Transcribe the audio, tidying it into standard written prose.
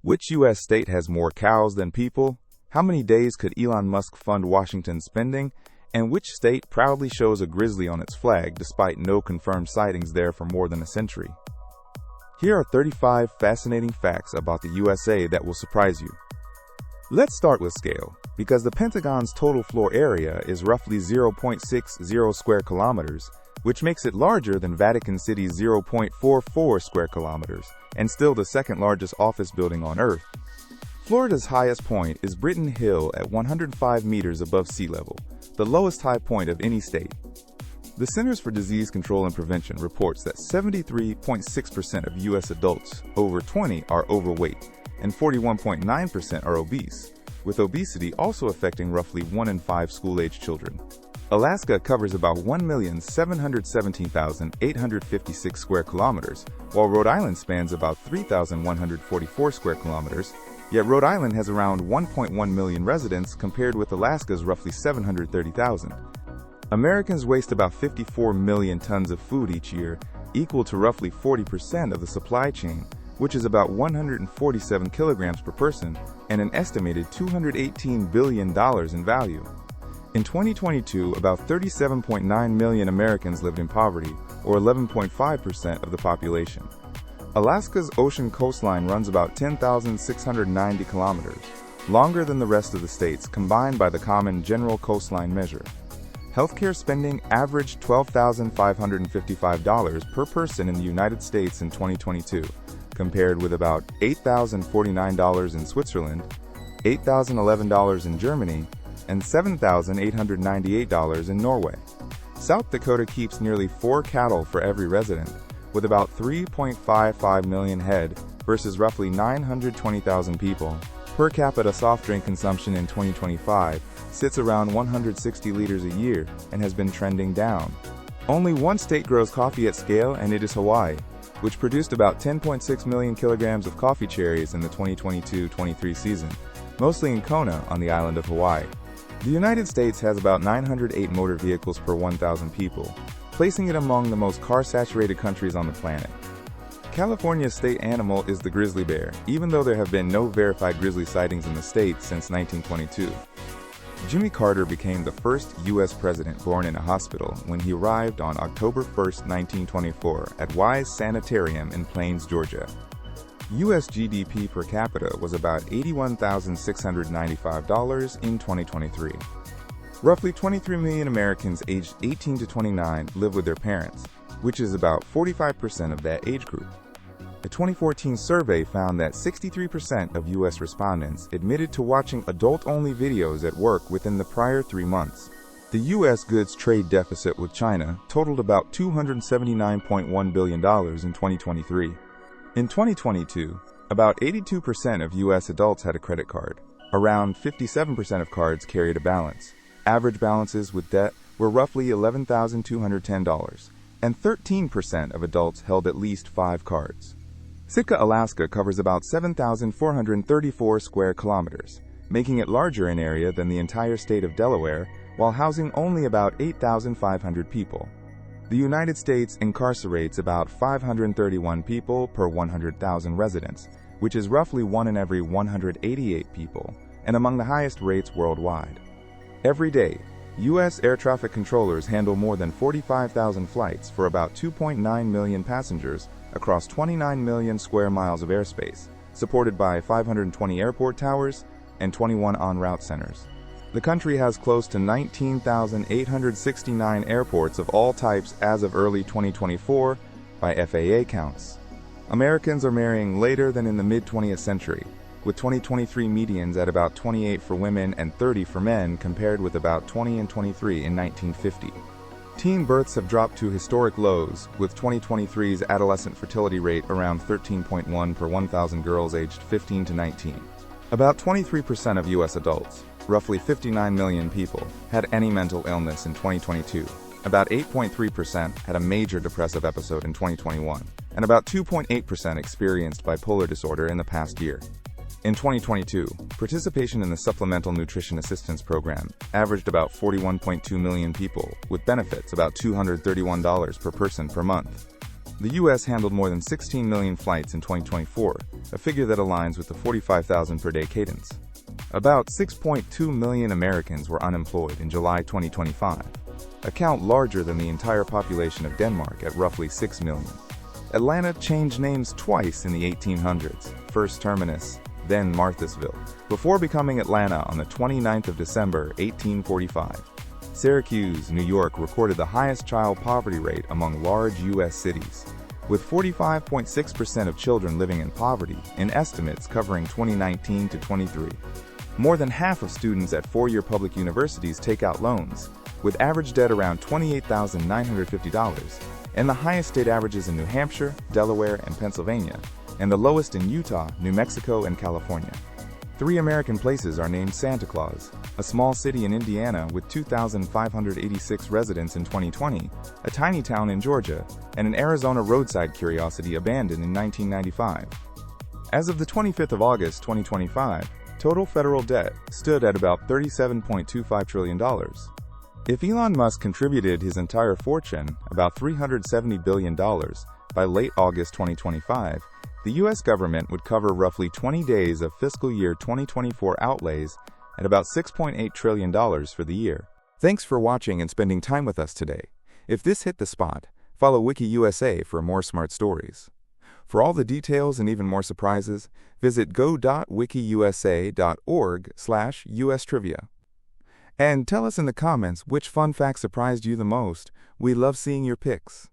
Which U.S. state has more cows than people? How many days could Elon Musk fund Washington's spending? And which state proudly shows a grizzly on its flag despite no confirmed sightings there for more than a century? Here are 35 fascinating facts about the USA that will surprise you. Let's start with scale, because the Pentagon's total floor area is roughly 0.60 square kilometers, which makes it larger than Vatican City's 0.44 square kilometers, and still the second largest office building on Earth. Florida's highest point is Britton Hill at 105 meters above sea level, the lowest high point of any state. The Centers for Disease Control and Prevention reports that 73.6% of U.S. adults over 20 are overweight, and 41.9% are obese, with obesity also affecting roughly 1 in 5 school-age children. Alaska covers about 1,717,856 square kilometers, while Rhode Island spans about 3,144 square kilometers, yet Rhode Island has around 1.1 million residents compared with Alaska's roughly 730,000. Americans waste about 54 million tons of food each year, equal to roughly 40% of the supply chain, which is about 147 kilograms per person and an estimated $218 billion in value. In 2022, about 37.9 million Americans lived in poverty, or 11.5% of the population. Alaska's ocean coastline runs about 10,690 kilometers, longer than the rest of the states combined by the common general coastline measure. Healthcare spending averaged $12,555 per person in the United States in 2022, compared with about $8,049 in Switzerland, $8,011 in Germany, and $7,898 in Norway. South Dakota keeps nearly 4 cattle for every resident, with about 3.55 million head versus roughly 920,000 people. Per capita soft drink consumption in 2025 sits around 160 liters a year and has been trending down. Only one state grows coffee at scale, and it is Hawaii, which produced about 10.6 million kilograms of coffee cherries in the 2022-23 season, mostly in Kona on the island of Hawaii. The United States has about 908 motor vehicles per 1,000 people, placing it among the most car-saturated countries on the planet. California's state animal is the grizzly bear, even though there have been no verified grizzly sightings in the state since 1922. Jimmy Carter became the first U.S. president born in a hospital when he arrived on October 1, 1924, at Wise Sanitarium in Plains, Georgia. U.S. GDP per capita was about $81,695 in 2023. Roughly 23 million Americans aged 18 to 29 live with their parents, which is about 45% of that age group. A 2014 survey found that 63% of U.S. respondents admitted to watching adult-only videos at work within the prior 3 months. The U.S. goods trade deficit with China totaled about $279.1 billion in 2023. In 2022, about 82% of U.S. adults had a credit card. Around 57% of cards carried a balance. Average balances with debt were roughly $11,210, and 13% of adults held at least 5 cards. Sitka, Alaska covers about 7,434 square kilometers, making it larger in area than the entire state of Delaware, while housing only about 8,500 people. The United States incarcerates about 531 people per 100,000 residents, which is roughly 1 in every 188 people, and among the highest rates worldwide. Every day, U.S. air traffic controllers handle more than 45,000 flights for about 2.9 million passengers across 29 million square miles of airspace, supported by 520 airport towers and 21 en route centers. The country has close to 19,869 airports of all types as of early 2024 by FAA counts. Americans are marrying later than in the mid-20th century, with 2023 medians at about 28 for women and 30 for men compared with about 20 and 23 in 1950. Teen births have dropped to historic lows, with 2023's adolescent fertility rate around 13.1 per 1,000 girls aged 15 to 19. About 23% of U.S. adults, roughly 59 million people, had any mental illness in 2022. About 8.3% had a major depressive episode in 2021, and about 2.8% experienced bipolar disorder in the past year. In 2022, participation in the Supplemental Nutrition Assistance Program averaged about 41.2 million people, with benefits about $231 per person per month. The U.S. handled more than 16 million flights in 2024, a figure that aligns with the 45,000 per day cadence. About 6.2 million Americans were unemployed in July 2025, a count larger than the entire population of Denmark at roughly 6 million. Atlanta changed names twice in the 1800s, first Terminus, then Marthasville, before becoming Atlanta on the 29th of December, 1845. Syracuse, New York recorded the highest child poverty rate among large U.S. cities, with 45.6% of children living in poverty in estimates covering 2019 to 23. More than half of students at four-year public universities take out loans, with average debt around $28,950, and the highest state averages in New Hampshire, Delaware, and Pennsylvania, and the lowest in Utah, New Mexico, and California. 3 American places are named Santa Claus: a small city in Indiana with 2,586 residents in 2020, a tiny town in Georgia, and an Arizona roadside curiosity abandoned in 1995. As of the 25th of August 2025, total federal debt stood at about $37.25 trillion. If Elon Musk contributed his entire fortune, about $370 billion, by late August 2025, the U.S. government would cover roughly 20 days of fiscal year 2024 outlays at about $6.8 trillion for the year. Thanks for watching and spending time with us today. If this hit the spot, follow WikiUSA for more smart stories. For all the details and even more surprises, visit go.wikiusa.org/ustrivia. And tell us in the comments which fun fact surprised you the most. We love seeing your pics.